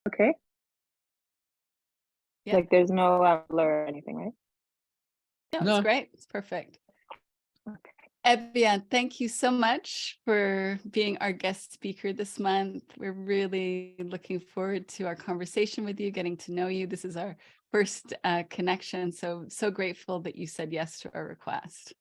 Okay. Yeah. Like there's no blur or anything, right? No, it's No. great. It's perfect. Okay. Ebyan, thank you so much for being our guest speaker this month. We're really looking forward to our conversation with you, getting to know you. This is our first connection. So grateful that you said yes to our request.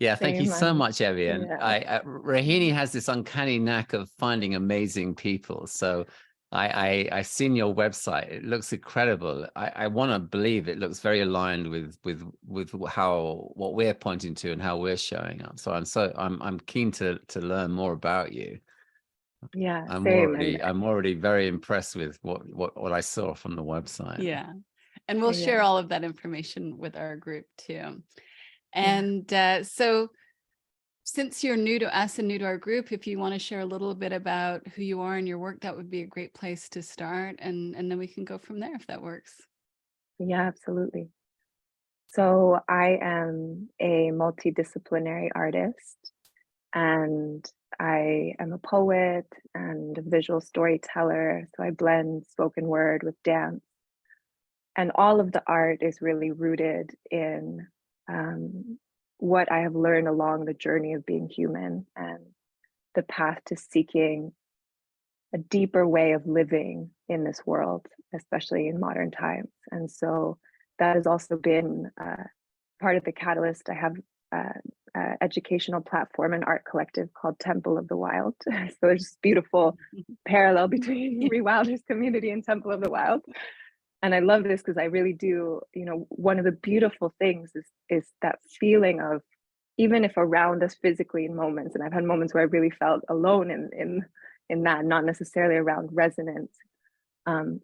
Yeah, thank you Same, so much, Ebyan. yeah. Rahini has this uncanny knack of finding amazing people. So I've seen your website. It looks incredible. I want to believe it looks very aligned with what we're pointing to and how we're showing up. So I'm keen to learn more about you. Yeah, I'm same. already very impressed with what I saw from the website. Yeah. And we'll share Yeah. all of that information with our group too. And so since you're new to us and new to our group, if you want to share a little bit about who you are and your work, that would be a great place to start. And then we can go from there if that works. Yeah, absolutely. So I am a multidisciplinary artist, and I am a poet and a visual storyteller. So I blend spoken word with dance. And all of the art is really rooted in what I have learned along the journey of being human and the path to seeking a deeper way of living in this world, especially in modern times. And so that has also been part of the catalyst. I have an educational platform and art collective called Temple of the Wild. So there's this beautiful parallel between Rewilders community and Temple of the Wild. And I love this because I really do, one of the beautiful things is that feeling of, even if around us physically in moments, and I've had moments where I really felt alone in that, not necessarily around resonant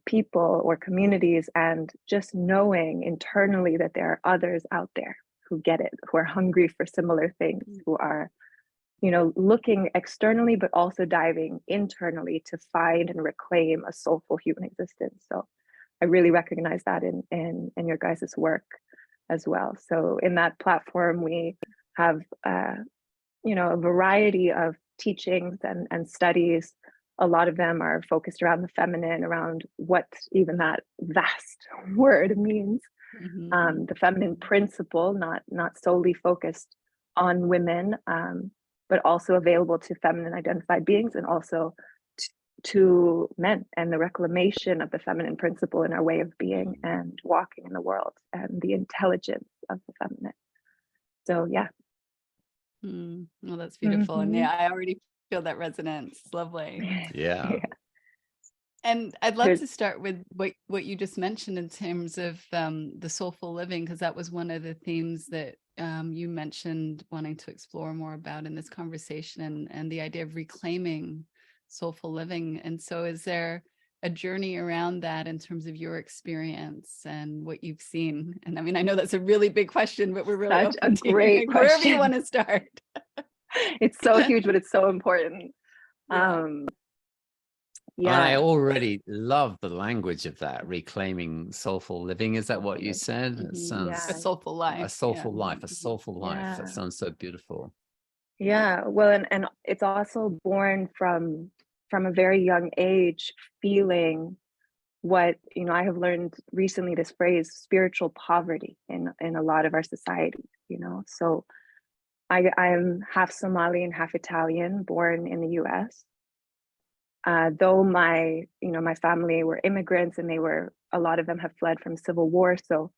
people or communities, and just knowing internally that there are others out there who get it, who are hungry for similar things, who are, looking externally, but also diving internally to find and reclaim a soulful human existence. So I really recognize that in your guys' work as well. So in that platform, we have a variety of teachings and studies. A lot of them are focused around the feminine, around what even that vast word means. The feminine principle, not solely focused on women, but also available to feminine identified beings, and also to men, and the reclamation of the feminine principle in our way of being and walking in the world, and the intelligence of the feminine. So yeah. Well, that's beautiful. And yeah, I already feel that resonance. Lovely. Yeah. And I'd love to start with what you just mentioned in terms of the soulful living, because that was one of the themes that you mentioned wanting to explore more about in this conversation, and the idea of reclaiming soulful living. And so is there a journey around that in terms of your experience and what you've seen? And I mean, I know that's a really big question, but we're really Such open a to great wherever question. you want to start. It's so huge, but it's so important. And I already love the language of that, reclaiming soulful living. Is that what you said? It sounds a soulful life. A soulful life, a soulful life. That Yeah. sounds so beautiful. Yeah, well, and it's also born from a very young age, feeling what, I have learned recently, this phrase, spiritual poverty in a lot of our societies, So I'm half Somali and half Italian, born in the US. Though my family were immigrants, and a lot of them have fled from civil war. So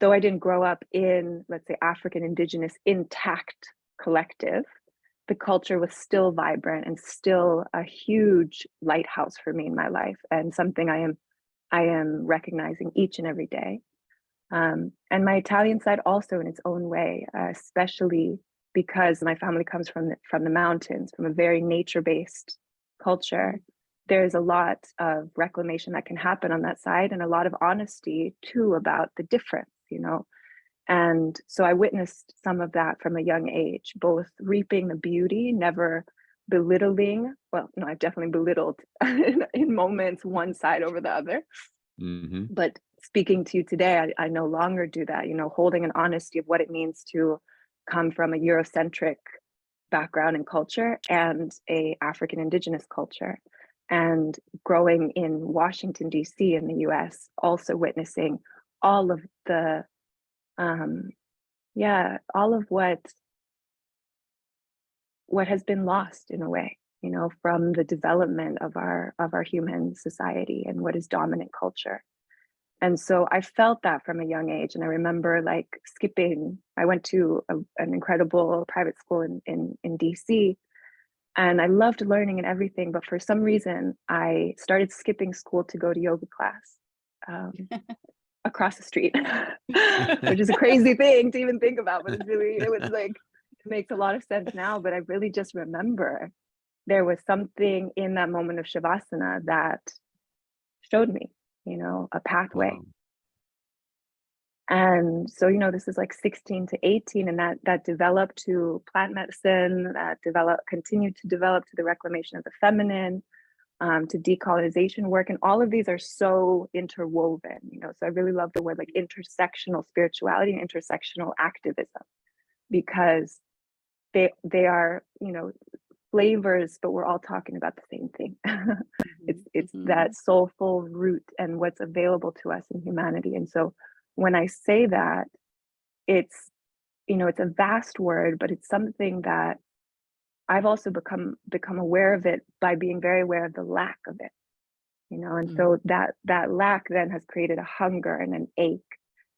though I didn't grow up in, let's say, African Indigenous intact collective, the culture was still vibrant and still a huge lighthouse for me in my life, and something I am recognizing each and every day. And my Italian side also in its own way, especially because my family comes from the mountains, from a very nature-based culture. There's a lot of reclamation that can happen on that side, and a lot of honesty too about the difference, And so I witnessed some of that from a young age, both reaping the beauty, never belittling. Well, no, I've definitely belittled in moments one side over the other. But speaking to you today, I no longer do that, holding an honesty of what it means to come from a Eurocentric background and culture and a African Indigenous culture. and growing in Washington, D.C. in the US, also witnessing all of the, all of what has been lost in a way, you know, from the development of our human society and what is dominant culture. And so I felt that from a young age. And I remember like skipping, I went to an incredible private school in DC, and I loved learning and everything. But for some reason, I started skipping school to go to yoga class across the street, which is a crazy thing to even think about. But it was like, it makes a lot of sense now. But I really just remember there was something in that moment of Shavasana that showed me, you know, a pathway. Wow. And so, you know, this is like 16 to 18, and that developed to plant medicine, that continued to develop to the reclamation of the feminine, to decolonization work. And all of these are so interwoven, you know, so I really love the word like intersectional spirituality and intersectional activism, because they are, you know, flavors, but we're all talking about the same thing. It's that soulful root and what's available to us in humanity. And so when I say that, it's, you know, it's a vast word, but it's something that I've also become aware of it by being very aware of the lack of it, you know. And so that lack then has created a hunger and an ache,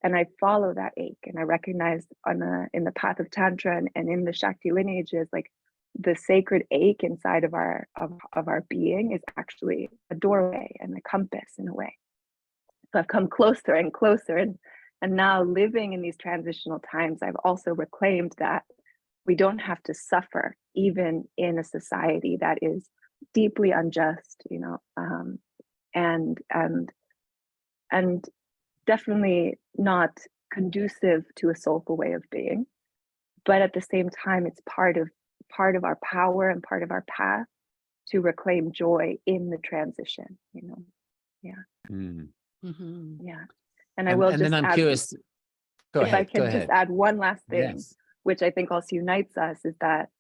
and I follow that ache, and I recognize in the path of Tantra and in the Shakti lineages, like the sacred ache inside of our being is actually a doorway and a compass in a way. So I've come closer and closer, and now living in these transitional times, I've also reclaimed that we don't have to suffer, even in a society that is deeply unjust, you know, and definitely not conducive to a soulful way of being. But at the same time, it's part of our power and part of our path to reclaim joy in the transition, you know. Yeah. And I will And just then I'm add, curious. Go if ahead. I can just add one last thing, Yes. which I think also unites us, is that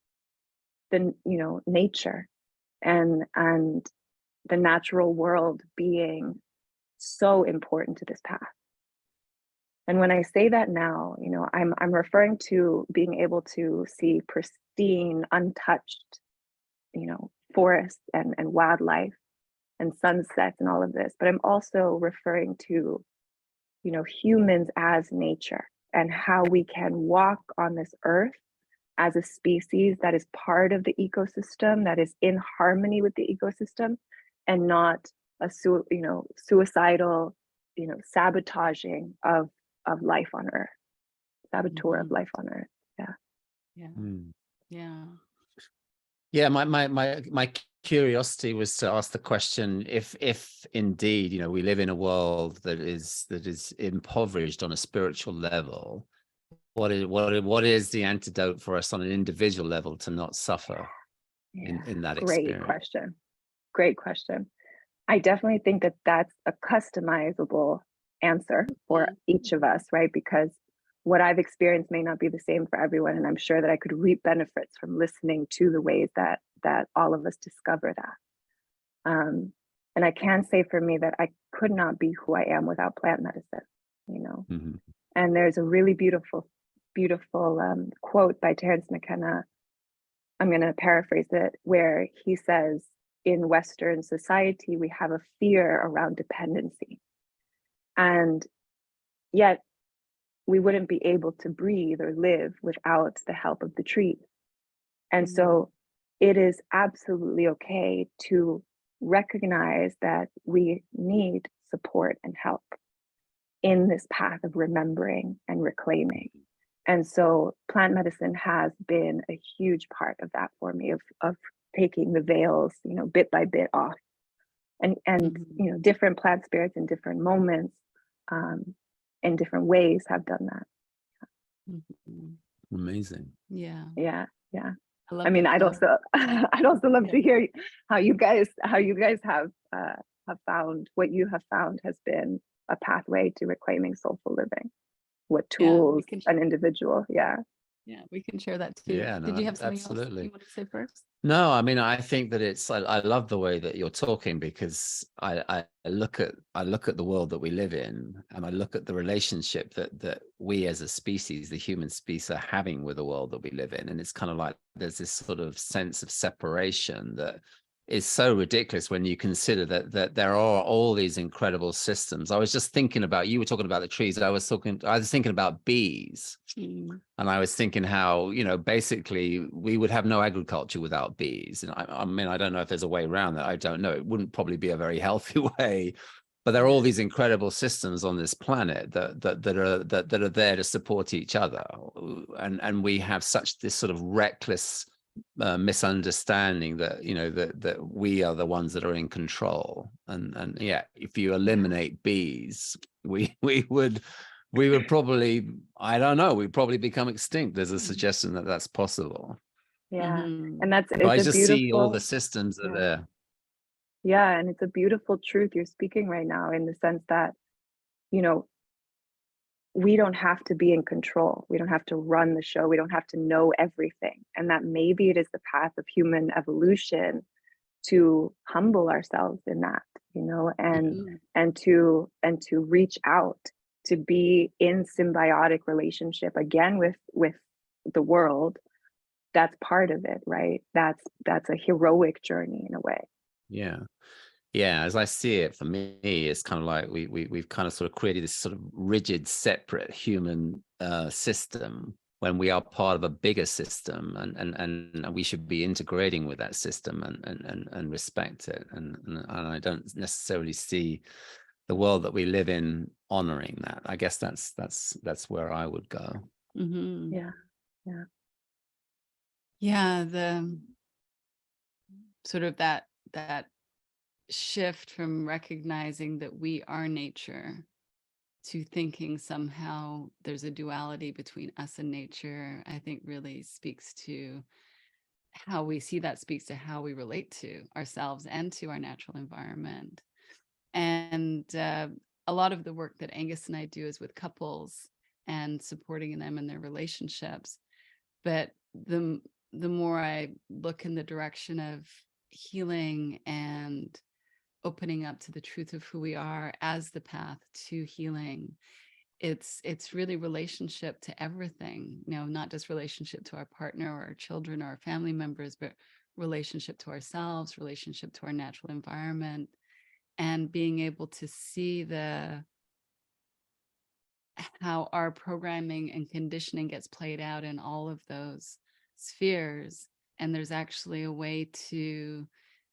the, you know, nature and the natural world being so important to this path. And when I say that now, you know, I'm referring to being able to see pristine, untouched, you know, forests and wildlife and sunsets and all of this. But I'm also referring to, you know, humans as nature and how we can walk on this earth as a species that is part of the ecosystem, that is in harmony with the ecosystem, and not a suicidal, you know, sabotaging of life on earth, saboteur of life on earth. Yeah. My curiosity was to ask the question, if indeed, you know, we live in a world that is impoverished on a spiritual level, what is the antidote for us on an individual level to not suffer in that experience? Great question. I definitely think that that's a customizable answer for each of us, right? Because what I've experienced may not be the same for everyone, and I'm sure that I could reap benefits from listening to the ways that all of us discover that. And I can say for me that I could not be who I am without plant medicine, you know. And there's a really beautiful quote by Terence McKenna. I'm going to paraphrase it, where he says, in Western society, we have a fear around dependency. And yet we wouldn't be able to breathe or live without the help of the trees. And so it is absolutely okay to recognize that we need support and help in this path of remembering and reclaiming. And so plant medicine has been a huge part of that for me, of taking the veils, you know, bit by bit off. And you know, different plant spirits in different moments, in different ways have done that. Amazing. Yeah. I mean, I'd also love to hear how you guys have found what you have found has been a pathway to reclaiming soulful living. What tools an individual. Yeah, we can share that too. Yeah, Did no, you have something else absolutely. you want to say first? No, I mean, I think that I love the way that you're talking, because I look at the world that we live in, and I look at the relationship that we as a species, the human species, are having with the world that we live in. And it's kind of like there's this sort of sense of separation that is so ridiculous when you consider that there are all these incredible systems. I was just thinking about, you were talking about the trees. I was thinking about bees. Mm. And I was thinking how, basically we would have no agriculture without bees. And I mean, I don't know if there's a way around that. I don't know. It wouldn't probably be a very healthy way. But there are all these incredible systems on this planet that are there to support each other. And we have such this sort of reckless misunderstanding that, that we are the ones that are in control. And yeah, if you eliminate bees, we would probably, I don't know, we'd probably become extinct. There's a suggestion that that's possible. Yeah. Mhm. And But I it's a just see all the beautiful, systems are yeah. there. Yeah, and it's a beautiful truth you're speaking right now, in the sense that, you know, we don't have to be in control. We don't have to run the show. We don't have to know everything. And that maybe it is the path of human evolution to humble ourselves in that, Mhm. and to reach out, to be in symbiotic relationship again with the world. That's part of it, right? That's a heroic journey in a way. Yeah. Yeah, as I see it, for me, it's kind of like we've kind of sort of created this sort of rigid, separate human system, when we are part of a bigger system, and we should be integrating with that system and respect it. And I don't necessarily see the world that we live in honoring that. I guess that's where I would go. Mhm. Yeah. Yeah. Yeah, the sort of that shift from recognizing that we are nature to thinking somehow there's a duality between us and nature, I think really speaks to how we see that, speaks to how we relate to ourselves and to our natural environment. And a lot of the work that Angus and I do is with couples and supporting them in their relationships. But the more I look in the direction of healing and opening up to the truth of who we are as the path to healing, it's really relationship to everything, not just relationship to our partner or our children or our family members, but relationship to ourselves, relationship to our natural environment, and being able to see how our programming and conditioning gets played out in all of those spheres. And there's actually a way to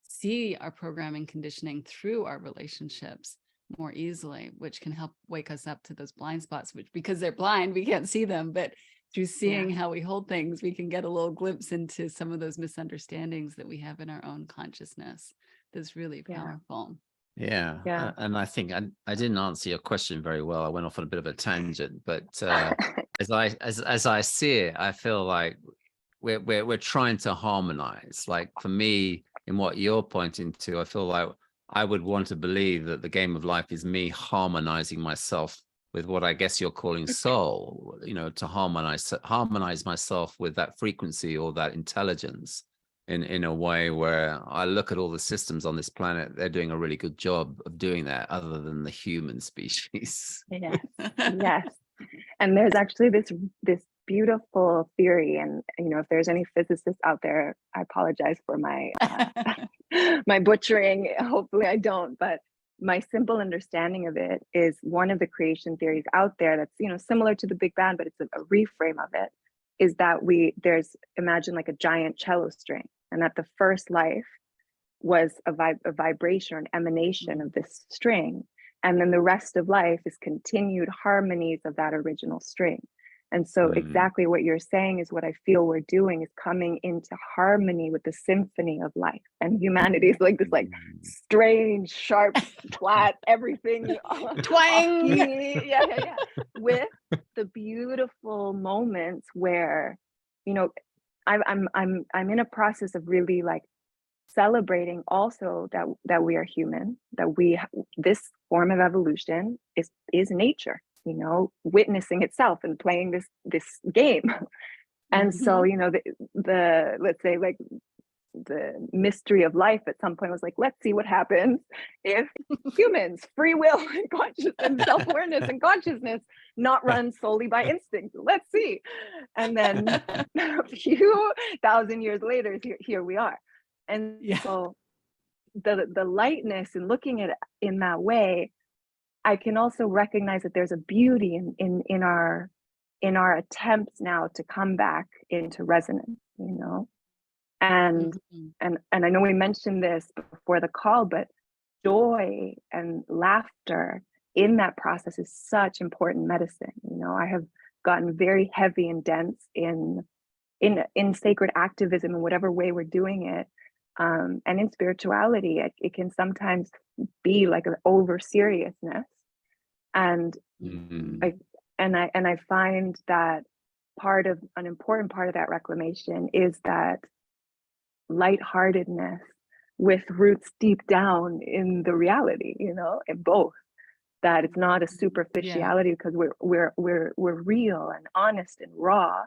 see our programming conditioning through our relationships more easily, which can help wake us up to those blind spots, which, because they're blind, we can't see them, but through seeing how we hold things, we can get a little glimpse into some of those misunderstandings that we have in our own consciousnness. That's really powerful. Yeah. Yeah. And I think I didn't answer your question very well. I went off on a bit of a tangent, but as I see it, I feel like we're trying to harmonize. Like, for me, in what you're pointing to, I feel like I would want to believe that the game of life is me harmonizing myself with what I guess you're calling soul, to harmonize myself with that frequency or that intelligence in a way where I look at all the systems on this planet. They're doing a really good job of doing that, other than the human species. Yes. Yes. And there's actually this beautiful theory, and if there's any physicists out there, I apologize for my my butchering. Hopefully I don't, but my simple understanding of it is, one of the creation theories out there that's similar to the Big Bang, but it's a reframe of it, is that imagine like a giant cello string, and that the first life was a vibration or an emanation of this string. And then the rest of life is continued harmonies of that original string. And so exactly what you're saying is what I feel we're doing, is coming into harmony with the symphony of life. And humanity is like this strange, sharp, flat, everything Twang! Yeah. With the beautiful moments where, I'm in a process of really like celebrating also that we are human, that this form of evolution is nature, witnessing itself and playing this game. And so, you know, the let's say like the mystery of life at some point was like, let's see what happens if humans, free will and conscious and self-awareness and consciousness not run solely by instinct. Let's see. And then a few thousand years later, here we are. And so the lightness in looking at it in that way, I can also recognize that there's a beauty in our attempts now to come back into resonance, you know. And I know we mentioned this before the call, but joy and laughter in that process is such important medicine. You know, I have gotten very heavy and dense in sacred activism in whatever way we're doing it. And in spirituality, it can sometimes be like an over seriousness. And I find that an important part of that reclamation is that lightheartedness with roots deep down in the reality, you know, in both. That it's not a superficiality because we're real and honest and raw,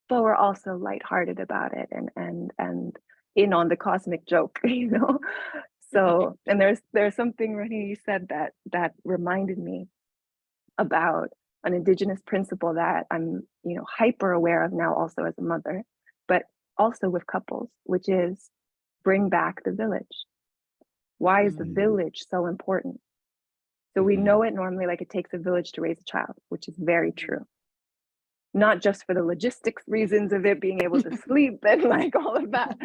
but we're also lighthearted about it and in on the cosmic joke, you know. So, and there's something Renee said that reminded me about an indigenous principle that I'm, you know, hyper aware of now also as a mother, but also with couples, which is bring back the village. Why is the village so important? So we know it normally like it takes a village to raise a child, which is very true. Not just for the logistics reasons of it being able to sleep and like all of that,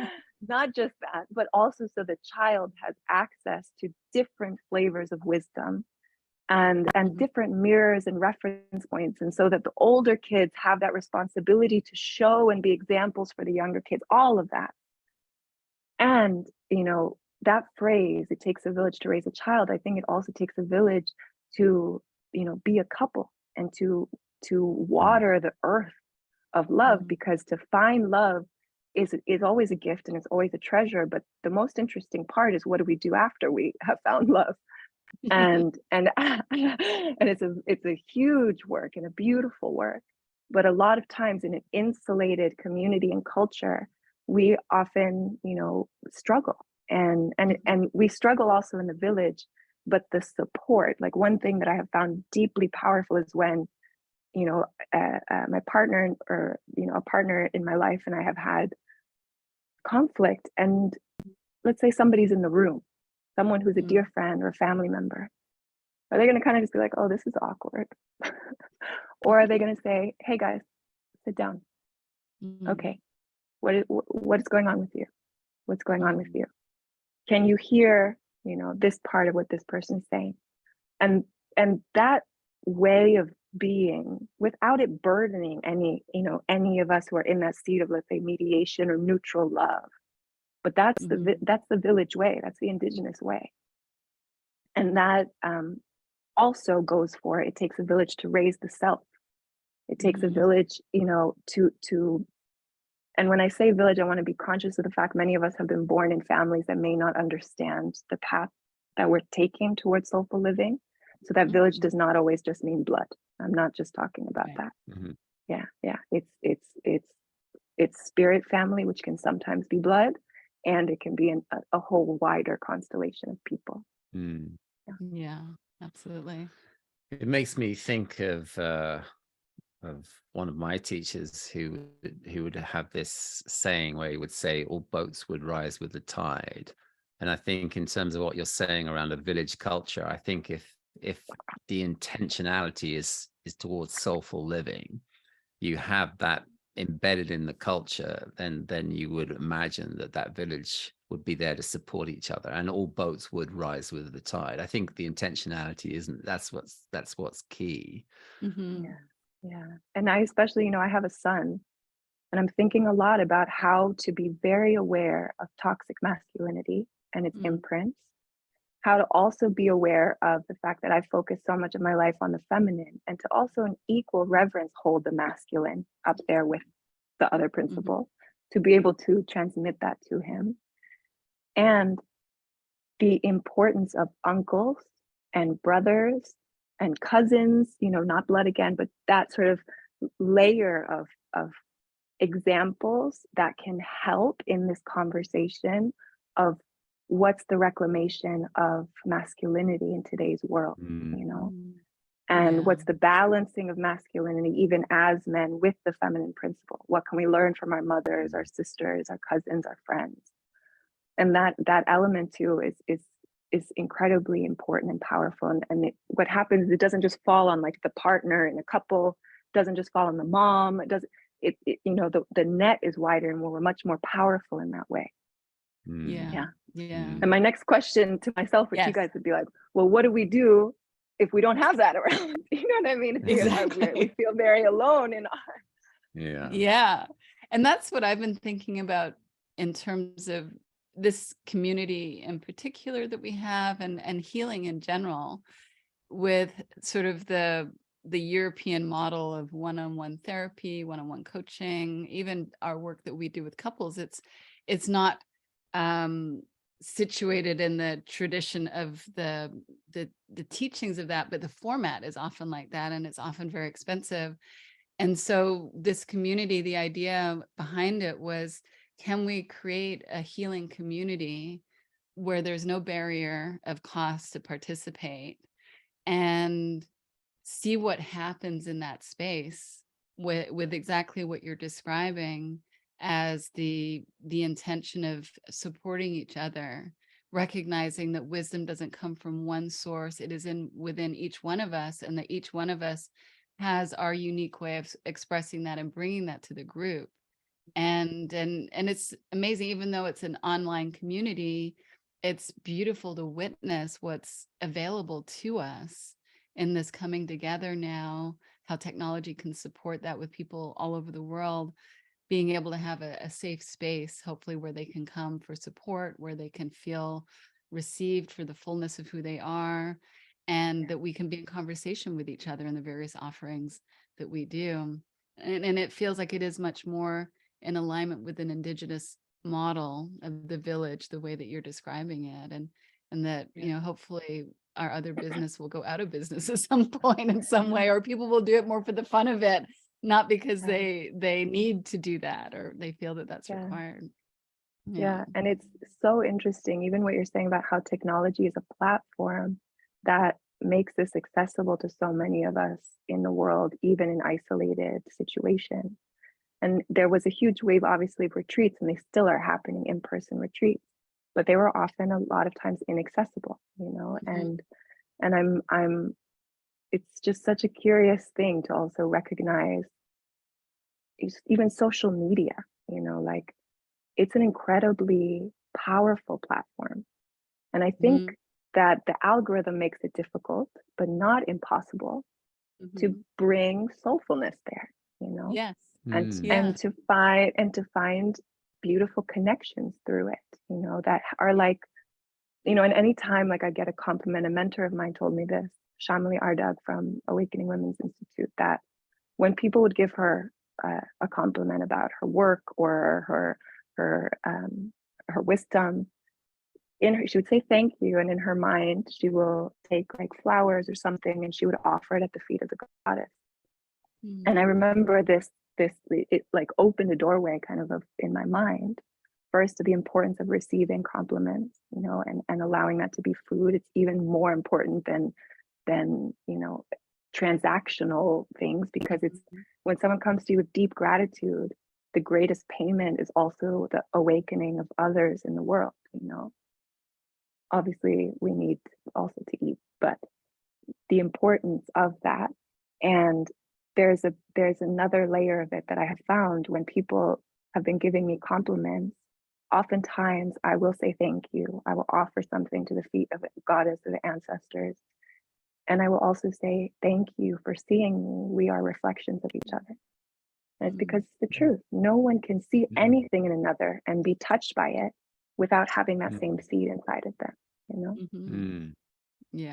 not just that, but also so the child has access to different flavors of wisdom and different mirrors and reference points. And so that the older kids have that responsibility to show and be examples for the younger kids, all of that. And, you know, that phrase, it takes a village to raise a child, I think it also takes a village to, you know, be a couple and to water the earth of love, because to find love is always a gift and it's always a treasure. But the most interesting part is, what do we do after we have found love? And it's a huge work and a beautiful work. But a lot of times in an insulated community and culture, we often, you know, struggle and we struggle also in the village. But the support, like one thing that I have found deeply powerful is when, you know, my partner or, you know, a partner in my life and I have had conflict, and let's say somebody's in the room, someone who's a dear friend or a family member, are they going to kind of just be like, oh, this is awkward? Or are they going to say, hey guys, sit down. Okay, what is going on with you? What's going on with you? Can you hear, you know, this part of what this person is saying? And that way of being, without it burdening any of us who are in that seat of, let's say, mediation or neutral love. But that's the village way, that's the indigenous way. And that also goes for, it takes a village to raise the self. It takes a village, you know, to and when I say village, I want to be conscious of the fact many of us have been born in families that may not understand the path that we're taking towards soulful living. So that village does not always just mean blood. I'm not just talking about that. Yeah. It's spirit family, which can sometimes be blood, and it can be a whole wider constellation of people. Yeah, absolutely. It makes me think of one of my teachers who would have this saying where he would say, all boats would rise with the tide. And I think in terms of what you're saying around a village culture, I think if the intentionality is towards soulful living, you have that embedded in the culture, then you would imagine that village would be there to support each other, and all boats would rise with the tide. I think the intentionality that's what's key. Yeah. And I especially, you know, I have a son, and I'm thinking a lot about how to be very aware of toxic masculinity and its imprints, how to also be aware of the fact that I focus so much of my life on the feminine, and to also in equal reverence hold the masculine up there with the other principle, to be able to transmit that to him. And the importance of uncles and brothers and cousins, you know, not blood again, but that sort of layer of examples that can help in this conversation of what's the reclamation of masculinity in today's world, you know, and Yeah. what's the balancing of masculinity even as men with the feminine principle. What can we learn from our mothers, our sisters, our cousins, our friends? And that element too is incredibly important and powerful. And what happens is it doesn't just fall on like the partner in a couple, doesn't just fall on the mom. It doesn't. You know, the net is wider and we're much more powerful in that way. Yeah. And my next question to myself, which you Yes. guys would be like, well, what do we do if we don't have that around? You know what I mean? Exactly. We feel very alone in our. Yeah. And that's what I've been thinking about in terms of this community in particular that we have, and healing in general, with sort of the European model of one-on-one therapy, one-on-one coaching, even our work that we do with couples. It's not situated in the tradition of the teachings of that, but the format is often like that, and it's often very expensive. And so this community, the idea behind it was, can we create a healing community where there's no barrier of cost to participate, and see what happens in that space with exactly what you're describing as the intention of supporting each other, recognizing that wisdom doesn't come from one source, it is within each one of us, and that each one of us has our unique way of expressing that and bringing that to the group. And it's amazing, even though it's an online community, it's beautiful to witness what's available to us in this coming together now, how technology can support that with people all over the world, being able to have a safe space, hopefully, where they can come for support, where they can feel received for the fullness of who they are, and that we can be in conversation with each other in the various offerings that we do. And it feels like it is much more in alignment with an Indigenous model of the village, the way that you're describing it, and that, you know, hopefully our other business will go out of business at some point in some way, or people will do it more for the fun of it, not because they need to do that, or they feel that that's required. And it's so interesting, even what you're saying about how technology is a platform that makes this accessible to so many of us in the world, even in isolated situations. And there was a huge wave, obviously, of retreats, and they still are happening, in-person retreats, but they were often a lot of times inaccessible, you know. And I'm it's just such a curious thing to also recognize even social media, you know, like it's an incredibly powerful platform. And I think that the algorithm makes it difficult, but not impossible, to bring soulfulness there, you know. Yes. And to find beautiful connections through it, you know, that are like, you know, and anytime like I get a compliment, a mentor of mine told me this, Shamali Ardagh from Awakening Women's Institute, that when people would give her a compliment about her work or her wisdom, she would say thank you, and in her mind she will take like flowers or something and she would offer it at the feet of the goddess. And I remember it like opened a doorway kind of in my mind, first to the importance of receiving compliments, you know, and allowing that to be food. It's even more important than you know, transactional things, because it's when someone comes to you with deep gratitude, the greatest payment is also the awakening of others in the world, you know. Obviously we need also to eat, but the importance of that. And there's another layer of it that I have found. When people have been giving me compliments, oftentimes I will say thank you. I will offer something to the feet of the goddess or the ancestors. And I will also say thank you for seeing me. We are reflections of each other. And it's because it's the truth. No one can see anything in another and be touched by it without having that same seed inside of them, you know?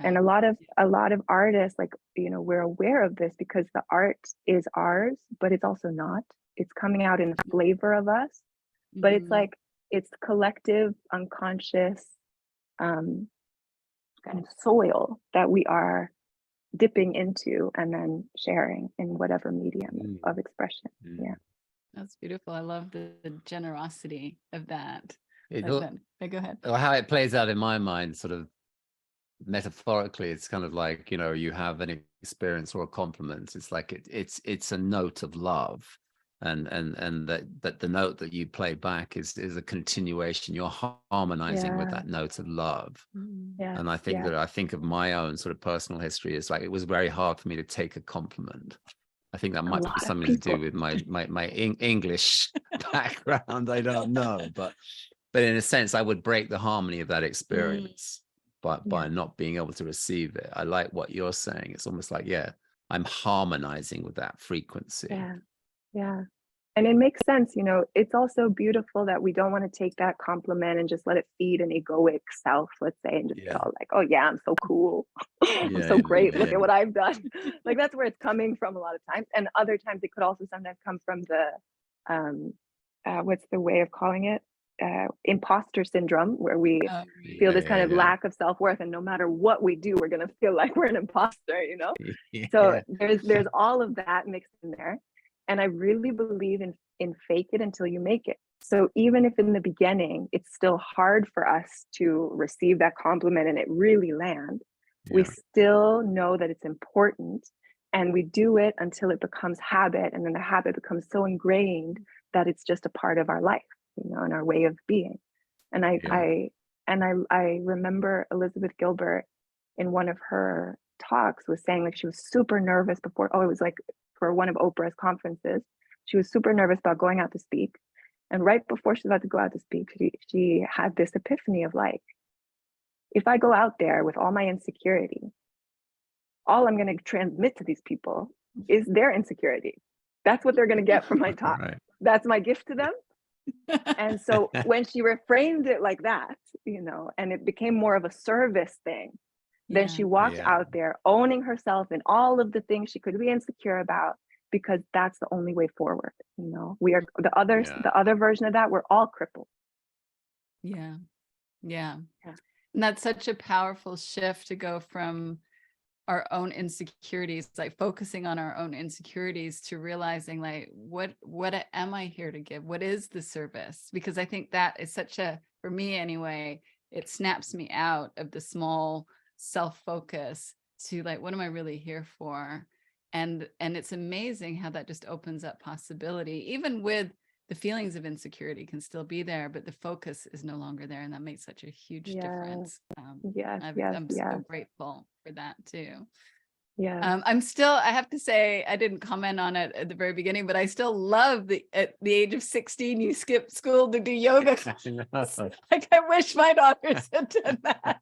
And a lot of artists, like, you know, we're aware of this because the art is ours, but it's also not. It's coming out in a flavor of us, but it's like, it's collective, unconscious kind of soil that we are dipping into and then sharing in whatever medium of expression. That's beautiful. I love the generosity of that. It Like all, that. Yeah, go ahead. or how it plays out in my mind, sort of metaphorically, it's kind of like, you know, you have an experience or a compliment. It's like it's a note of love, and that the note that you play back is a continuation. You're harmonizing with Yeah. that note of love. Yes. And I think Yes. that I think of my own sort of personal history. It's like it was very hard for me to take a compliment. I think that A might be lot of something to do people. with my English background. I don't know, but in a sense, I would break the harmony of that experience by Yeah. not being able to receive it. I like what you're saying. It's almost like, yeah, I'm harmonizing with that frequency. Yeah. Yeah. And it makes sense, you know, it's also beautiful that we don't want to take that compliment and just let it feed an egoic self, let's say, and just get Yeah. all like, oh yeah, I'm so cool. I'm Yeah, so great. yeah, Look yeah. at what I've done. Like that's where it's coming from a lot of times. And other times it could also sometimes come from the what's the way of calling it? Imposter syndrome, where we feel this kind of lack of self-worth, and no matter what we do, we're gonna feel like we're an imposter, you know? Yeah. So there's all of that mixed in there. And I really believe in fake it until you make it. So even if in the beginning it's still hard for us to receive that compliment and it really land, we still know that it's important, and we do it until it becomes habit, and then the habit becomes so ingrained that it's just a part of our life, you know, and our way of being. And I remember Elizabeth Gilbert in one of her talks was saying like she was super nervous before, it was like for one of Oprah's conferences. She was super nervous about going out to speak. And right before she was about to go out to speak, she had this epiphany of like, if I go out there with all my insecurity, all I'm going to transmit to these people is their insecurity. That's what they're going to get from my talk. Right. That's my gift to them. And so when she reframed it like that, you know, and it became more of a service thing, then she walked out there owning herself and all of the things she could be insecure about, because that's the only way forward. You know, we are the other version of that. We're all crippled. Yeah. And that's such a powerful shift to go from our own insecurities, like focusing on our own insecurities, to realizing like, what am I here to give? What is the service? Because I think that is such a, for me anyway, it snaps me out of the small self-focus to like, what am I really here for? And it's amazing how that just opens up possibility, even with the feelings of insecurity can still be there, but the focus is no longer there. And that makes such a huge difference. I'm so grateful for that too. I have to say, I didn't comment on it at the very beginning, but I still love at the age of 16, you skipped school to do yoga. Like, I wish my daughters had done that.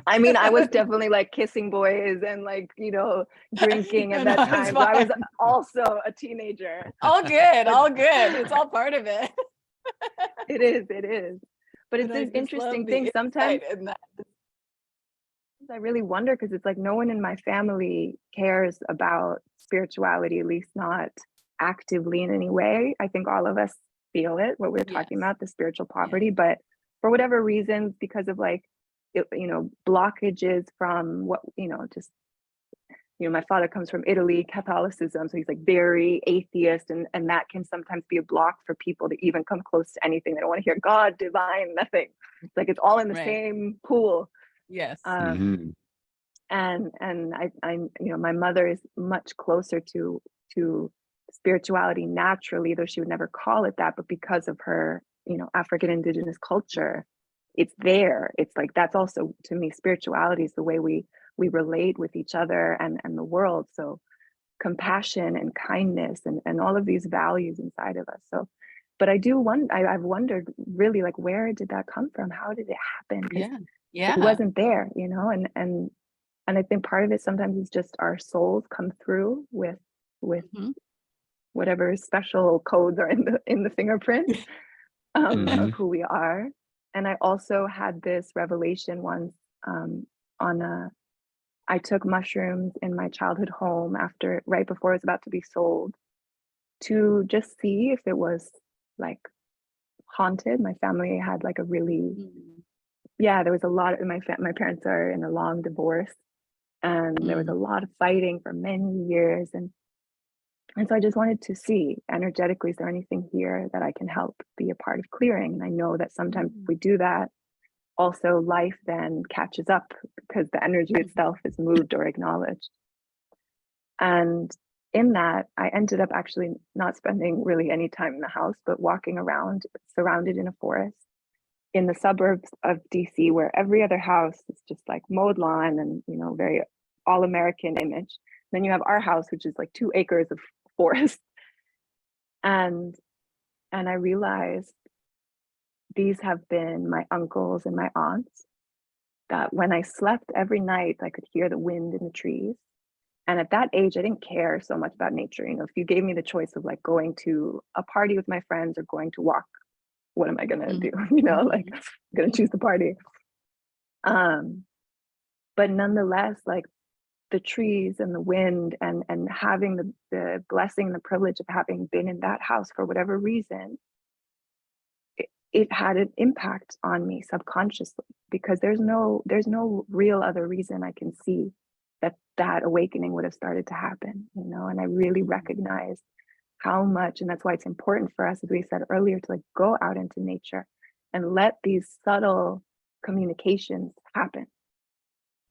I mean, I was definitely like kissing boys and like, you know, drinking at that time. So I was also a teenager. All good. It's all part of it. It is. But it's an interesting thing. Sometimes I really wonder, because it's like no one in my family cares about spirituality, at least not actively in any way. I think all of us feel it, what we're talking about, the spiritual poverty, but for whatever reasons, because of like, you know, blockages from what, you know, just, you know, my father comes from Italy, Catholicism, so he's like very atheist, and that can sometimes be a block for people to even come close to anything. They don't want to hear God, divine, nothing. It's like it's all in the same pool. Yes. And I you know, my mother is much closer to spirituality naturally, though she would never call it that, but because of her, you know, African indigenous culture, it's there. It's like, that's also, to me, spirituality is the way we relate with each other and the world. So compassion and kindness and all of these values inside of us. So, but I do wonder, I've wondered really, like, where did that come from? How did it happen? It wasn't there, you know, and I think part of it sometimes is just our souls come through with whatever special codes are in the fingerprint of who we are. And I also had this revelation once I took mushrooms in my childhood home right before it was about to be sold, to just see if it was like haunted. My family had like a really, there was a lot of, my parents are in a long divorce, and there was a lot of fighting for many years. And And so I just wanted to see energetically, is there anything here that I can help be a part of clearing? And I know that sometimes if we do that, also life then catches up because the energy itself is moved or acknowledged. And in that, I ended up actually not spending really any time in the house, but walking around, surrounded in a forest in the suburbs of DC, where every other house is just like mowed lawn and, you know, very all American image. Then you have our house, which is like 2 acres of forest. And I realized these have been my uncles and my aunts, that when I slept every night, I could hear the wind in the trees. And at that age, I didn't care so much about nature. You know, if you gave me the choice of like going to a party with my friends or going to walk, what am I gonna do? You know, like I'm gonna choose the party. But nonetheless, like the trees and the wind and having the blessing, the privilege of having been in that house for whatever reason, it had an impact on me subconsciously, because there's no real other reason I can see that awakening would have started to happen, you know. And I really recognize how much, and that's why it's important for us, as we said earlier, to like go out into nature and let these subtle communications happen.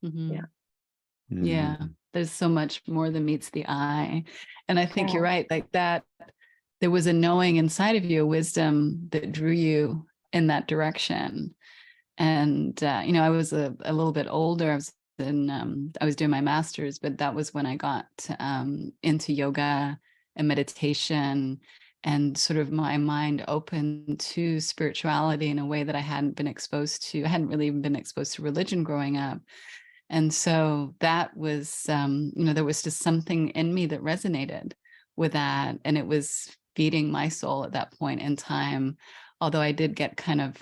Yeah. Yeah, there's so much more than meets the eye. And I think you're right, like that, there was a knowing inside of you, a wisdom that drew you in that direction. And, you know, I was a little bit older. I was doing my master's, but that was when I got into yoga and meditation, and sort of my mind opened to spirituality in a way that I hadn't been exposed to. I hadn't really even been exposed to religion growing up. And so that was, you know, there was just something in me that resonated with that. And it was feeding my soul at that point in time. Although I did get kind of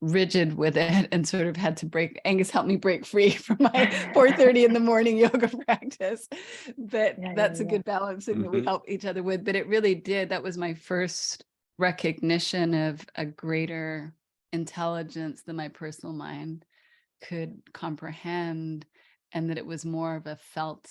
rigid with it and sort of had to break, Angus helped me break free from my 4:30 in the morning yoga practice. But that's a good balancing that we help each other with. But it really did. That was my first recognition of a greater intelligence than my personal mind could comprehend, and that it was more of a felt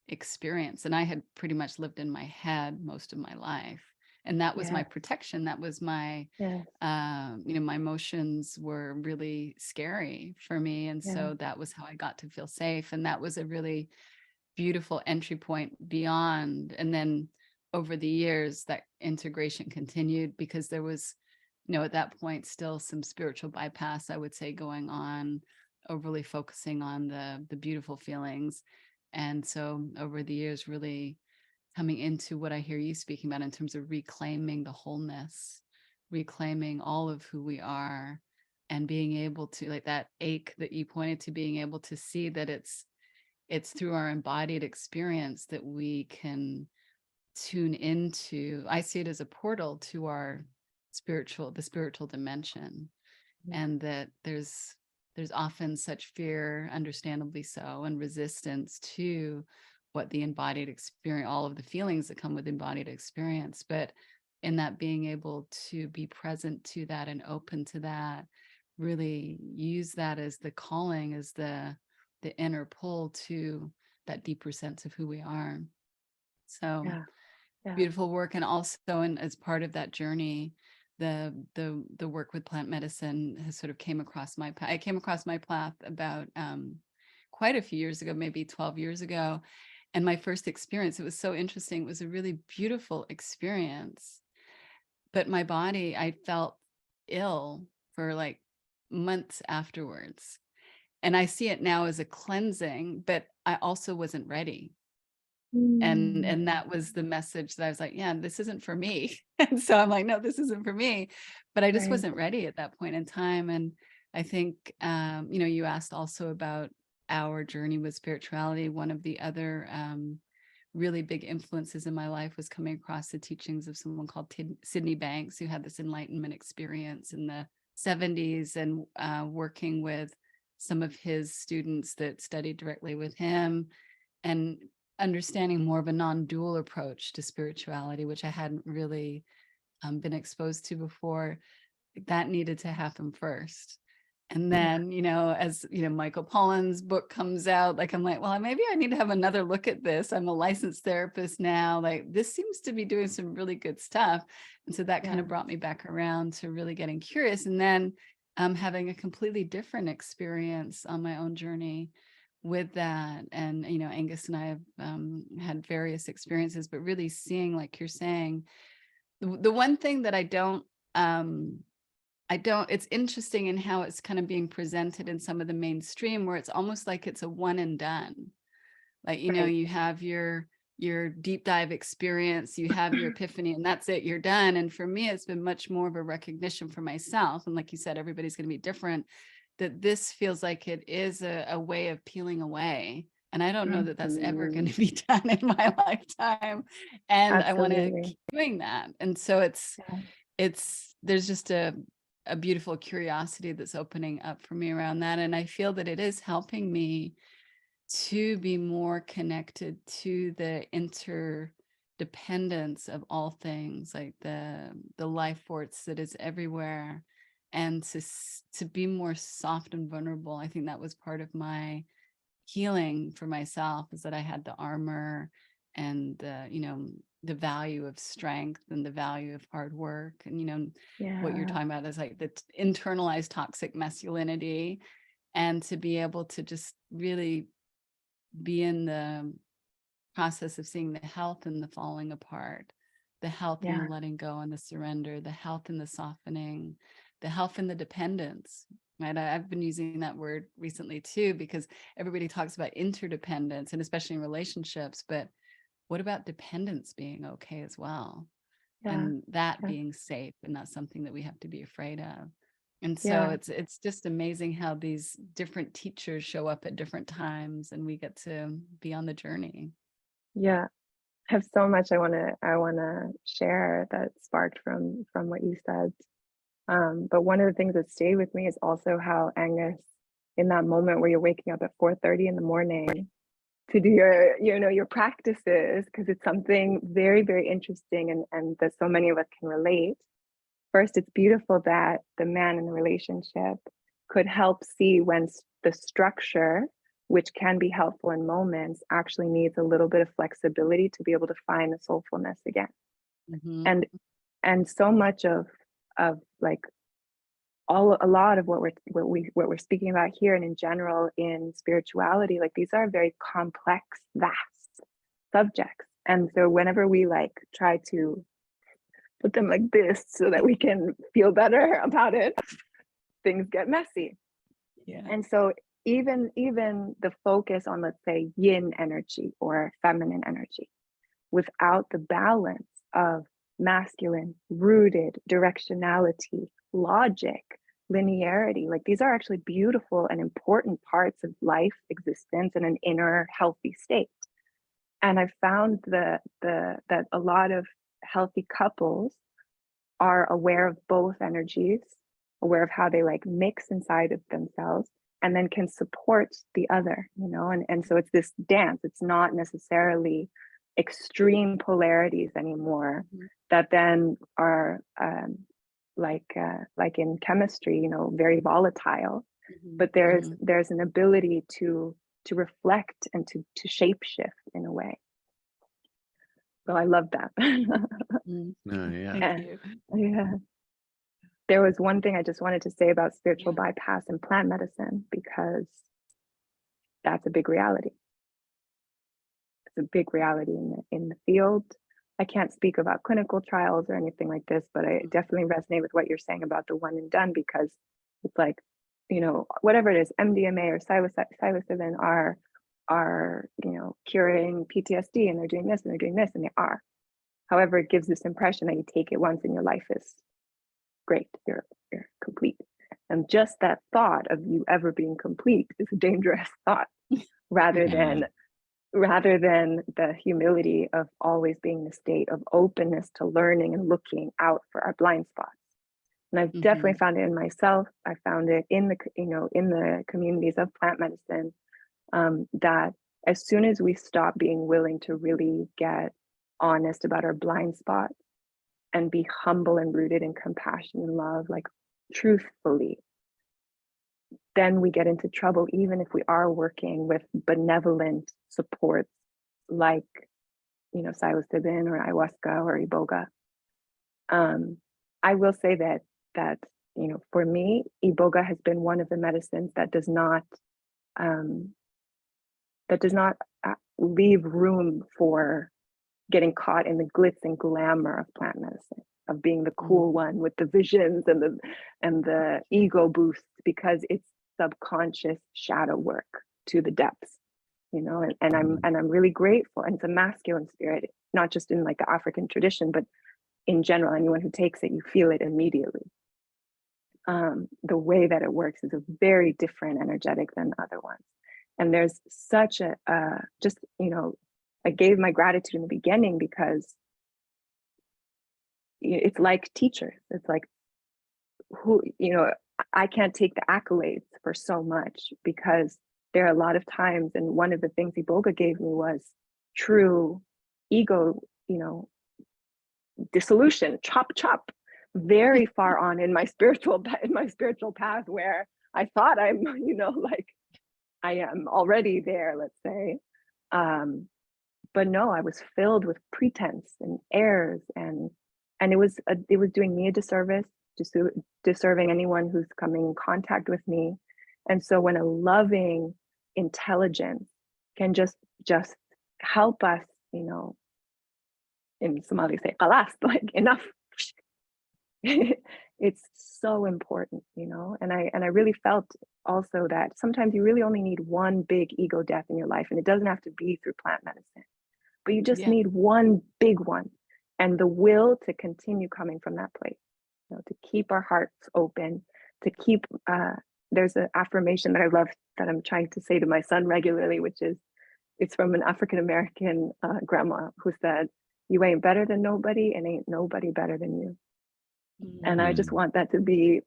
experience. And I had pretty much lived in my head most of my life, and that was my protection. That was my you know, my emotions were really scary for me, and so that was how I got to feel safe. And that was a really beautiful entry point beyond. And then over the years that integration continued, because there was, you know, at that point still some spiritual bypass, I would say, going on, overly focusing on the beautiful feelings. And so over the years, really coming into what I hear you speaking about in terms of reclaiming the wholeness, reclaiming all of who we are, and being able to, like that ache that you pointed to, being able to see that it's through our embodied experience that we can tune into. I see it as a portal to our the spiritual dimension, and that there's often such fear, understandably so, and resistance to what the embodied experience, all of the feelings that come with embodied experience. But in that, being able to be present to that and open to that, really use that as the calling, as the inner pull to that deeper sense of who we are. So beautiful work. And also, and as part of that journey, the work with plant medicine has sort of came across my path. I came across my path about quite a few years ago, maybe 12 years ago. And my first experience, it was so interesting. It was a really beautiful experience. But my body, I felt ill for like months afterwards. And I see it now as a cleansing, but I also wasn't ready. And that was the message that I was like, yeah, this isn't for me. And so I'm like, no, this isn't for me. But I just wasn't ready at that point in time. And I think, you know, you asked also about our journey with spirituality. One of the other really big influences in my life was coming across the teachings of someone called Sydney Banks, who had this enlightenment experience in the 70s, and working with some of his students that studied directly with him, and understanding more of a non-dual approach to spirituality, which I hadn't really been exposed to before. That needed to happen first. And then, as Michael Pollan's book comes out, like, I'm like, well, maybe I need to have another look at this. I'm a licensed therapist now. Like, this seems to be doing some really good stuff. And so that kind of brought me back around to really getting curious. And then having a completely different experience on my own journey with that. And, Angus and I have had various experiences, but really seeing, like you're saying, the one thing that I don't, it's interesting in how it's kind of being presented in some of the mainstream, where it's almost like it's a one and done. Like, you have your deep dive experience, you have your epiphany, and that's it, you're done. And for me, it's been much more of a recognition for myself. And like you said, everybody's going to be different, that this feels like it is a way of peeling away. And I don't know that that's ever going to be done in my lifetime. And I want to keep doing that. And so there's just a beautiful curiosity that's opening up for me around that. And I feel that it is helping me to be more connected to the interdependence of all things, like the life force that is everywhere, and to be more soft and vulnerable. I think that was part of my healing for myself, is that I had the armor and the value of strength and the value of hard work. And what you're talking about is like the internalized toxic masculinity, and to be able to just really be in the process of seeing the health in the falling apart, the health in the letting go and the surrender, the health in the softening, the health in the dependence. Right. I've been using that word recently too, because everybody talks about interdependence, and especially in relationships, but what about dependence being okay as well? And that being safe and not something that we have to be afraid of. And so it's just amazing how these different teachers show up at different times, and we get to be on the journey. Yeah. I have so much I wanna share that sparked from what you said. But one of the things that stayed with me is also how, Angus, in that moment where you're waking up at 4:30 in the morning to do your practices, because it's something very, very interesting, and that so many of us can relate. First, it's beautiful that the man in the relationship could help see when the structure, which can be helpful in moments, actually needs a little bit of flexibility to be able to find the soulfulness again. And so much of like a lot of what we're speaking about here, and in general in spirituality, like, these are very complex, vast subjects. And so whenever we like try to put them like this so that we can feel better about it, things get messy. And so even the focus on, let's say, yin energy or feminine energy, without the balance of masculine, rooted directionality, logic, linearity, like, these are actually beautiful and important parts of life existence in an inner healthy state. And I've found that a lot of healthy couples are aware of both energies, aware of how they like mix inside of themselves, and then can support the other, and so it's this dance. It's not necessarily extreme polarities anymore that then are like in chemistry, very volatile. But there's an ability to reflect and to shape shift in a way. So I love that. Thank you. Yeah. There was one thing I just wanted to say about spiritual bypass and plant medicine, because that's a big reality. It's a big reality in the field. I can't speak about clinical trials or anything like this, but I definitely resonate with what you're saying about the one and done, because it's like, whatever it is, MDMA or psilocybin are curing PTSD, and they're doing this and they're doing this, and they are. However, it gives this impression that you take it once and your life is great, you're complete. And just that thought of you ever being complete is a dangerous thought, rather than the humility of always being in the state of openness to learning and looking out for our blind spots. And I've definitely found it in myself. I found it in the communities of plant medicine, that as soon as we stop being willing to really get honest about our blind spots and be humble and rooted in compassion and love, like truthfully, then we get into trouble, even if we are working with benevolent supports like, you know, psilocybin or ayahuasca or iboga. I will say that you know, for me, iboga has been one of the medicines that does not leave room for getting caught in the glitz and glamour of plant medicine, of being the cool one with the visions and the ego boosts, because it's subconscious shadow work to the depths, you know. And I'm really grateful. And it's a masculine spirit, not just in like the African tradition, but in general. Anyone who takes it, you feel it immediately. The way that it works is a very different energetic than other ones. And there's such a just, you know, I gave my gratitude in the beginning because it's like teachers. It's like, who, you know, I can't take the accolades for so much, because there are a lot of times, and one of the things Iboga gave me was true ego, you know, dissolution, chop, very far on in my spiritual path, where I thought I'm, you know, like I am already there, let's say. But no, I was filled with pretense and airs, and it was doing me a disservice, disserving anyone who's coming in contact with me. And so when a loving intelligence can just help us, you know, in Somali say "Khalas," like enough. It's so important, you know. And I really felt also that sometimes you really only need one big ego death in your life, and it doesn't have to be through plant medicine, but you just need one big one, and the will to continue coming from that place, you know, to keep our hearts open, to keep there's an affirmation that I love that I'm trying to say to my son regularly, which is, it's from an African American grandma who said, "You ain't better than nobody, and ain't nobody better than you." And I just want that to be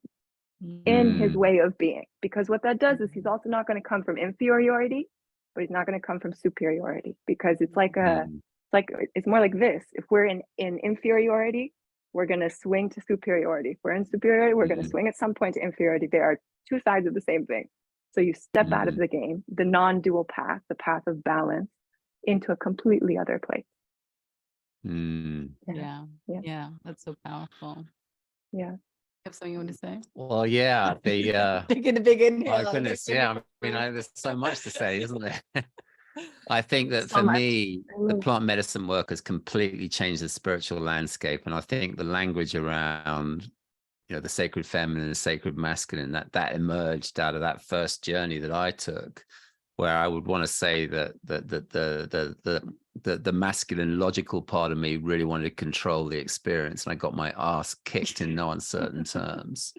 in his way of being, because what that does is he's also not going to come from inferiority, but he's not going to come from superiority, because it's like it's more like this. If we're in inferiority, we're going to swing to superiority. If we're in superiority, we're going to swing at some point to inferiority. They are two sides of the same thing. So you step out of the game, the non-dual path, the path of balance, into a completely other place. Yeah, that's so powerful. Yeah. You have something you want to say? Well, yeah, the big inhale. my goodness, yeah. I mean, there's so much to say, isn't there? I think that So for much. me, the plant medicine work has completely changed the spiritual landscape, and I think the language around, you know, the sacred feminine, the sacred masculine, that emerged out of that first journey that I took, where I would want to say that the masculine logical part of me really wanted to control the experience, and I got my ass kicked in no uncertain terms.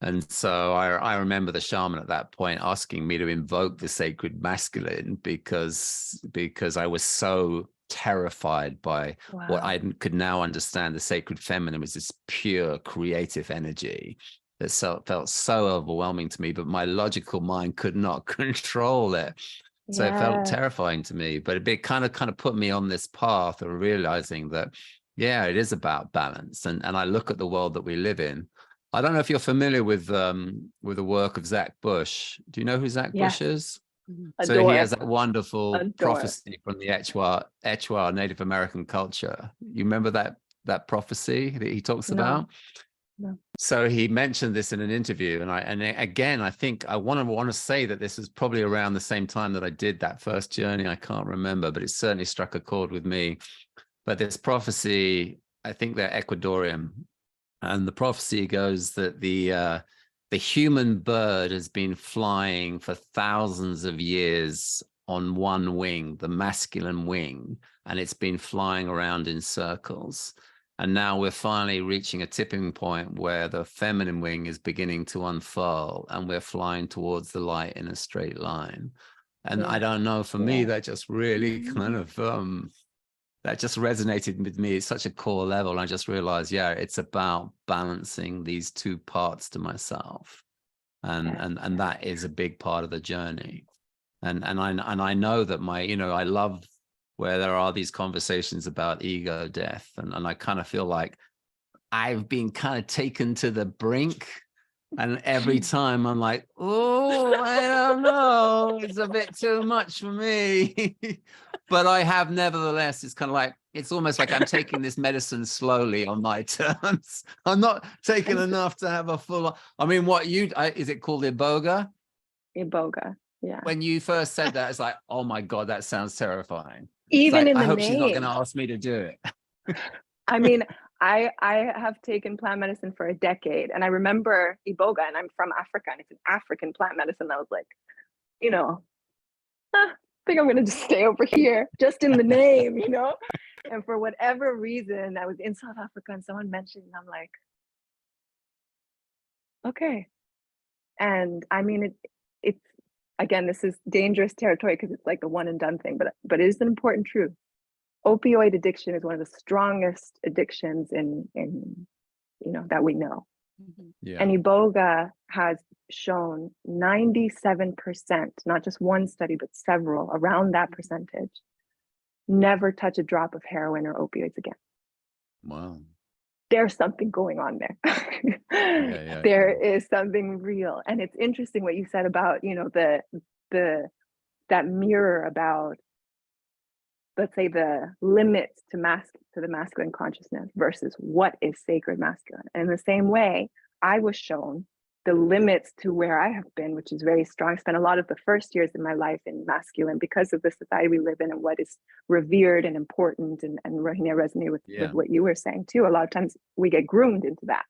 And so I remember the shaman at that point asking me to invoke the sacred masculine because I was so terrified by what I could now understand. The sacred feminine was this pure creative energy that felt so overwhelming to me, but my logical mind could not control it. So it felt terrifying to me, but it kind of put me on this path of realizing that, yeah, it is about balance. And I look at the world that we live in. I don't know if you're familiar with the work of Zach Bush. Do you know who Zach Bush is? So he has that wonderful prophecy from the Echwa Native American culture. You remember that prophecy that he talks about? No. So he mentioned this in an interview, and again, I think I want to say that this was probably around the same time that I did that first journey. I can't remember, but it certainly struck a chord with me. But this prophecy, I think they're Ecuadorian, and the prophecy goes that the human bird has been flying for thousands of years on one wing, the masculine wing, and it's been flying around in circles. And now we're finally reaching a tipping point where the feminine wing is beginning to unfurl, and we're flying towards the light in a straight line. And I don't know, for me, that just really kind of that just resonated with me at such a core level. And I just realized, yeah, it's about balancing these two parts to myself. And that is a big part of the journey. And I know that I love where there are these conversations about ego death. And I kind of feel like I've been kind of taken to the brink And every time I'm like, oh, I don't know, it's a bit too much for me. But I have, nevertheless, it's kind of like, it's almost like I'm taking this medicine slowly on my terms. I'm not taking enough to have a full, I mean, is it called Iboga? Iboga, yeah. When you first said that, it's like, oh my God, that sounds terrifying. Even like, in the I hope she's not going name. to ask me to do it. I mean, I have taken plant medicine for a decade, and I remember Iboga, and I'm from Africa, and it's an African plant medicine. I was like, I think I'm gonna just stay over here, just in the name, And for whatever reason, I was in South Africa, and someone mentioned, and I'm like, okay. And I mean, it's again, this is dangerous territory because it's like the one and done thing, but it is an important truth. Opioid addiction is one of the strongest addictions in that we know. Yeah. And Iboga has shown 97%, not just one study, but several around that percentage, never touch a drop of heroin or opioids again. Wow. There's something going on there. There is something real. And it's interesting what you said about, that mirror about, let's say, the limits to the masculine consciousness versus what is sacred masculine. And in the same way, I was shown the limits to where I have been, which is very strong. I spent a lot of the first years in my life in masculine because of the society we live in and what is revered and important. And Rohini, resonate with what you were saying too. A lot of times we get groomed into that.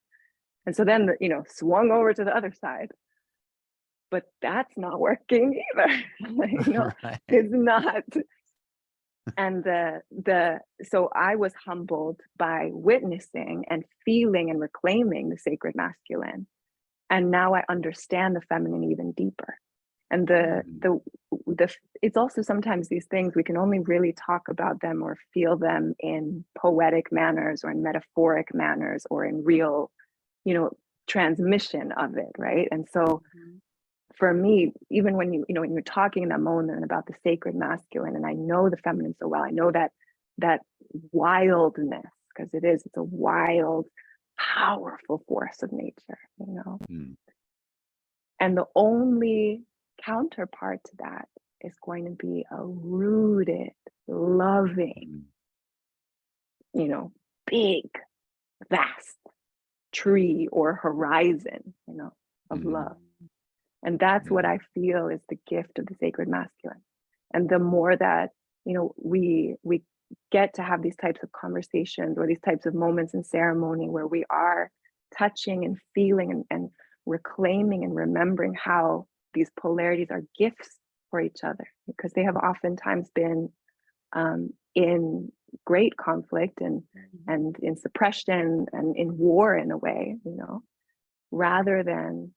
And so then, swung over to the other side. But that's not working either. Right. It's not. And so I was humbled by witnessing and feeling and reclaiming the sacred masculine. And now I understand the feminine even deeper. And it's also sometimes these things, we can only really talk about them or feel them in poetic manners or in metaphoric manners or in real, transmission of it, right? And so for me, even when when you're talking in that moment about the sacred masculine, and I know the feminine so well, I know that wildness, because it's a wild, powerful force of nature, And the only counterpart to that is going to be a rooted, loving, big, vast tree or horizon, of love. And that's what I feel is the gift of the sacred masculine. And the more that, we get to have these types of conversations or these types of moments in ceremony where we are touching and feeling and reclaiming and remembering how these polarities are gifts for each other, because they have oftentimes been in great conflict and in suppression and in war in a way, rather than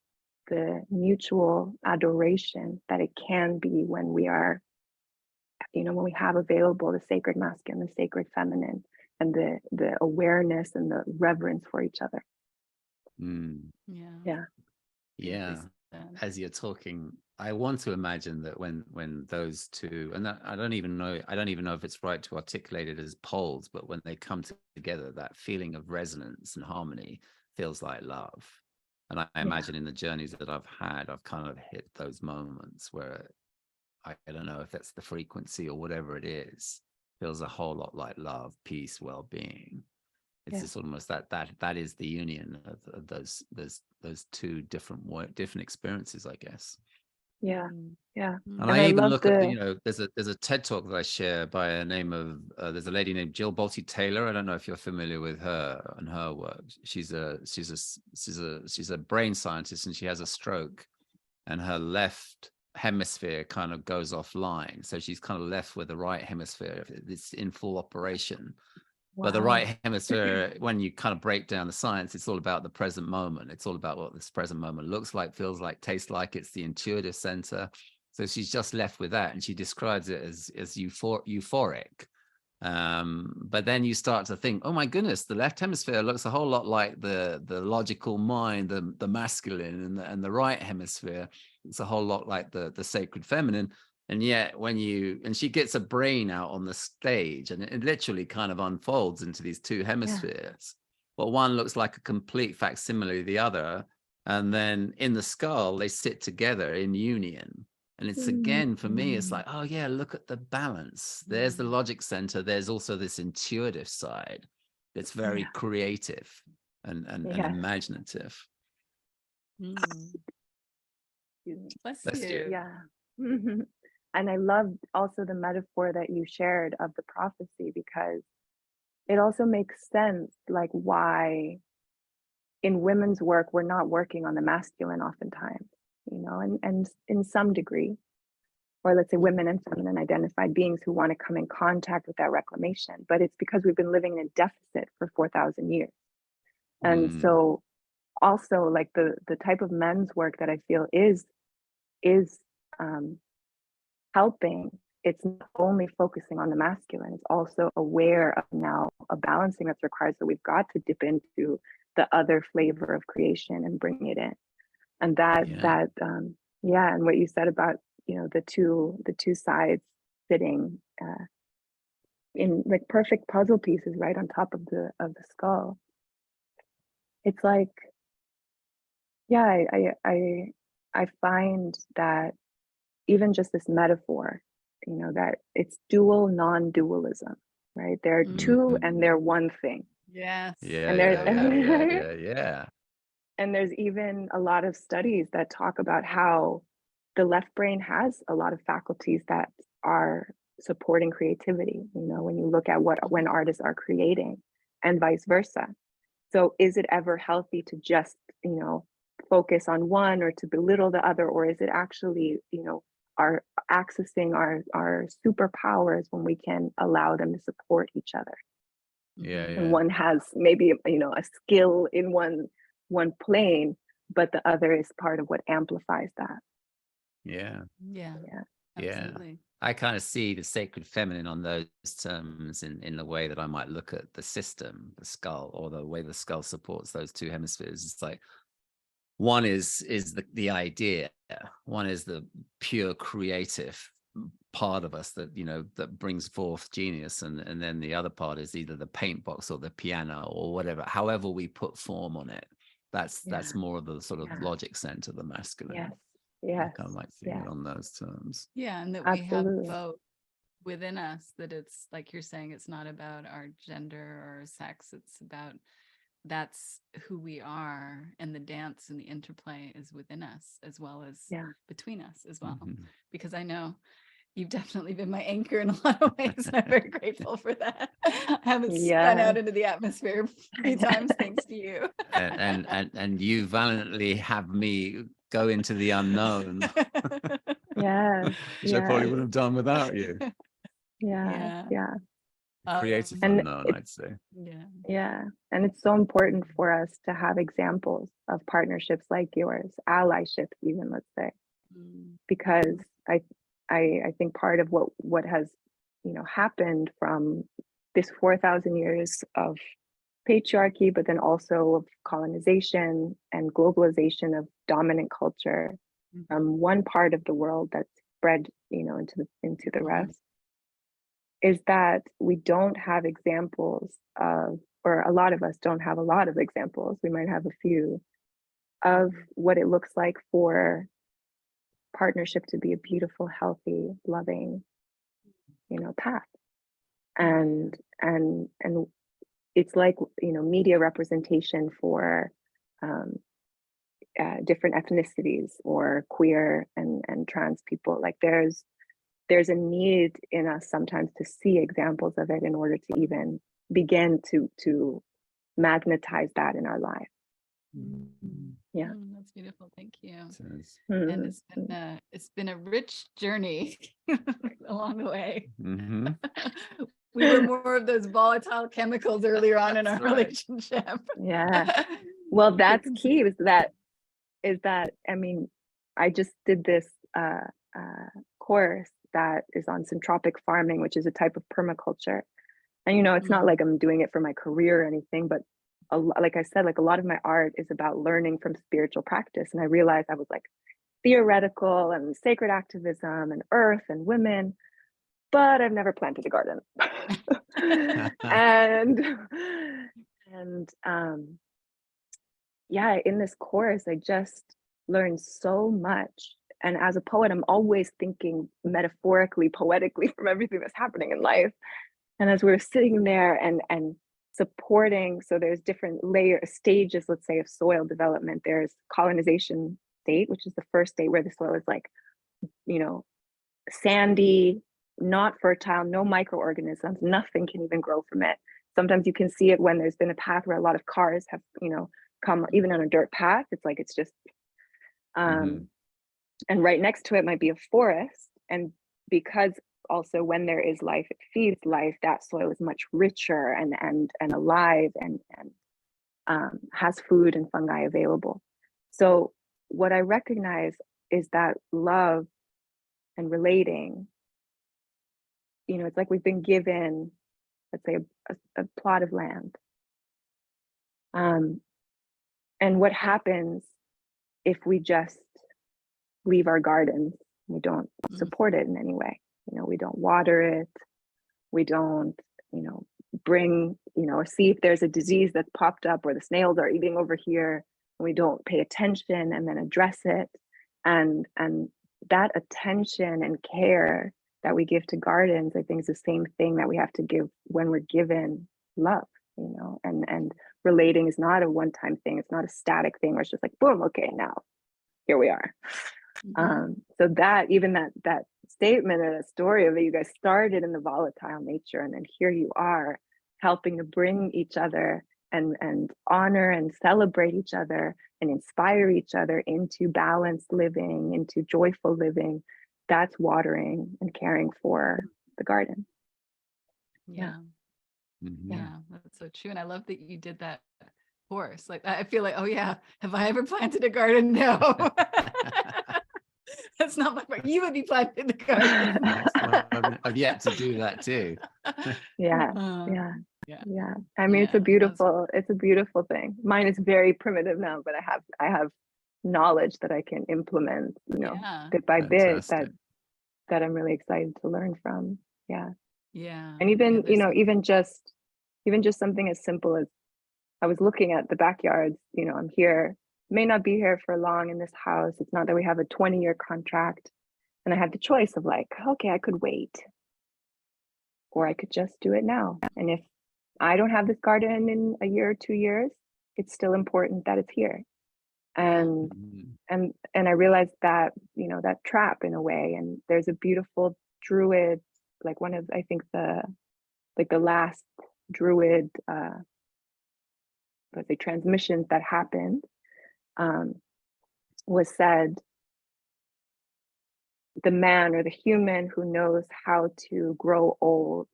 the mutual adoration that it can be when we are, when we have available the sacred masculine, the sacred feminine, and the awareness and the reverence for each other. Yeah. As you're talking, I want to imagine that when those two, and I don't even know if it's right to articulate it as poles, but when they come together, that feeling of resonance and harmony feels like love. And I imagine in the journeys that I've had, I've kind of hit those moments where I don't know if that's the frequency or whatever it is, feels a whole lot like love, peace, well-being. It's just almost that is the union of those two different experiences, I guess. Yeah. And I even look at, there's a TED talk that I share by a name of there's a lady named Jill Bolte Taylor. I don't know if you're familiar with her and her work. She's a brain scientist, and she has a stroke, and her left hemisphere kind of goes offline, so she's kind of left with the right hemisphere. It's in full operation. But the right hemisphere, when you kind of break down the science, it's all about the present moment. It's all about what this present moment looks like, feels like, tastes like. It's the intuitive center. So she's just left with that, and she describes it as euphoric. But then you start to think, oh my goodness, the left hemisphere looks a whole lot like the logical mind, the masculine, and the right hemisphere. It's a whole lot like the sacred feminine. And yet and she gets a brain out on the stage, and it literally kind of unfolds into these two hemispheres. Well, one looks like a complete facsimile of the other, And then in the skull, they sit together in union. And it's again, for me, it's like, oh yeah, look at the balance. There's the logic center. There's also this intuitive side that's very creative and imaginative. Bless Bless you. you. Yeah. And I loved also the metaphor that you shared of the prophecy, because it also makes sense, like why in women's work, we're not working on the masculine oftentimes, you know, and in some degree, or let's say women and feminine identified beings who want to come in contact with that reclamation, but it's because we've been living in a deficit for 4,000 years. And so also like the type of men's work that I feel is helping, it's not only focusing on the masculine, it's also aware of now a balancing that's required. So we've got to dip into the other flavor of creation and bring it in. And and what you said about, you know, the two sides sitting in like perfect puzzle pieces right on top of the skull. It's like, yeah, I find that even just this metaphor, you know, that it's dual non-dualism, right? There are two and they're one thing. Yes. And there's Yeah. and there's even a lot of studies that talk about how the left brain has a lot of faculties that are supporting creativity, you know, when you look at when artists are creating and vice versa. So is it ever healthy to just, you know, focus on one or to belittle the other, or is it actually, you know, are accessing our superpowers when we can allow them to support each other? And one has maybe, you know, a skill in one plane, but the other is part of what amplifies that. Yeah. Absolutely. I kind of see the sacred feminine on those terms in the way that I might look at the system, the skull, or the way the skull supports those two hemispheres. It's like one is the idea, one is the pure creative part of us that, you know, that brings forth genius, and then the other part is either the paint box or the piano or whatever, however we put form on it. That's more of the sort of logic center, the masculine. I kind of like seeing it on those terms. Yeah, and that we have both within us, that it's like you're saying, it's not about our gender or sex, it's about that's who we are, and the dance and the interplay is within us as well as between us as well. Because I know you've definitely been my anchor in a lot of ways, and I'm very grateful for that. I haven't spun out into the atmosphere 3 times thanks to you. and you valiantly have me go into the unknown. Which I probably would have done without you. Creative unknown, I'd say. And it's so important for us to have examples of partnerships like yours, allyships even, let's say, because I think part of what has, you know, happened from this 4,000 years of patriarchy, but then also of colonization and globalization of dominant culture from one part of the world that's spread, you know, into the rest, is that we don't have examples of, or a lot of us don't have a lot of examples, we might have a few, of what it looks like for partnership to be a beautiful, healthy, loving, you know, path. And it's like, you know, media representation for different ethnicities or queer and trans people. Like there's a need in us sometimes to see examples of it in order to even begin to magnetize that in our lives. That's beautiful. Thank you. And it's been a rich journey along the way. We were more of those volatile chemicals earlier on in our relationship. Well, that's key, is that I mean, I just did this course that is on syntropic farming, which is a type of permaculture. And, you know, it's not like I'm doing it for my career or anything, but like I said, like a lot of my art is about learning from spiritual practice. And I realized I was like theoretical and sacred activism and earth and women, but I've never planted a garden. and yeah, in this course, I just learned so much. And as a poet, I'm always thinking metaphorically, poetically from everything that's happening in life. And as we were sitting there and supporting, so there's different stages, let's say, of soil development. There's colonization state, which is the first state where the soil is like, you know, sandy, not fertile, no microorganisms, nothing can even grow from it. Sometimes you can see it when there's been a path where a lot of cars have, come even on a dirt path. It's like, it's just, and right next to it might be a forest. And because also when there is life, it feeds life, that soil is much richer and alive and has food and fungi available. So what I recognize is that love and relating, it's like we've been given, let's say, a plot of land. And what happens if we just leave our gardens? We don't support it in any way. We don't water it. We don't, bring, or see if there's a disease that's popped up or the snails are eating over here. And we don't pay attention and then address it. And that attention and care that we give to gardens, I think, is the same thing that we have to give when we're given love, and relating is not a one-time thing. It's not a static thing where it's just like, boom, okay, now here we are. So that statement or that story of it, you guys started in the volatile nature, and then here you are helping to bring each other and honor and celebrate each other and inspire each other into balanced living, into joyful living. That's watering and caring for the garden. Yeah. Yeah, that's so true. And I love that you did that course. Like, I feel like, oh yeah, have I ever planted a garden? No. That's not my part. You would be planting the garden. I've yet to do that too. Yeah. I mean, it's a beautiful thing. Mine is very primitive now, but I have knowledge that I can implement, bit by bit, that I'm really excited to learn from. Yeah. And even, even just something as simple as, I was looking at the backyards, I'm here, may not be here for long in this house. It's not that we have a 20-year contract. And I had the choice of like, okay, I could wait, or I could just do it now. And if I don't have this garden in a year or 2 years, it's still important that it's here. And I realized that, that trap in a way. And there's a beautiful Druid, like one of, I think the last Druid, let's say, transmissions that happened, was said, the man or the human who knows how to grow old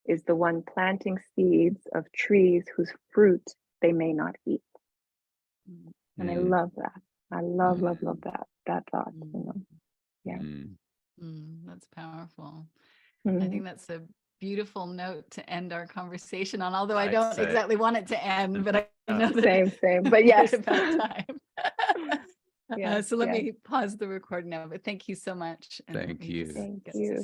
is the one planting seeds of trees whose fruit they may not eat. And I love that. I love that thought. Yeah. That's powerful. I think that's a beautiful note to end our conversation on, although I don't exactly want it to end, but I know that same, but yes, about time. So let me pause the recording now, but thank you so much. Thank you. Thank you.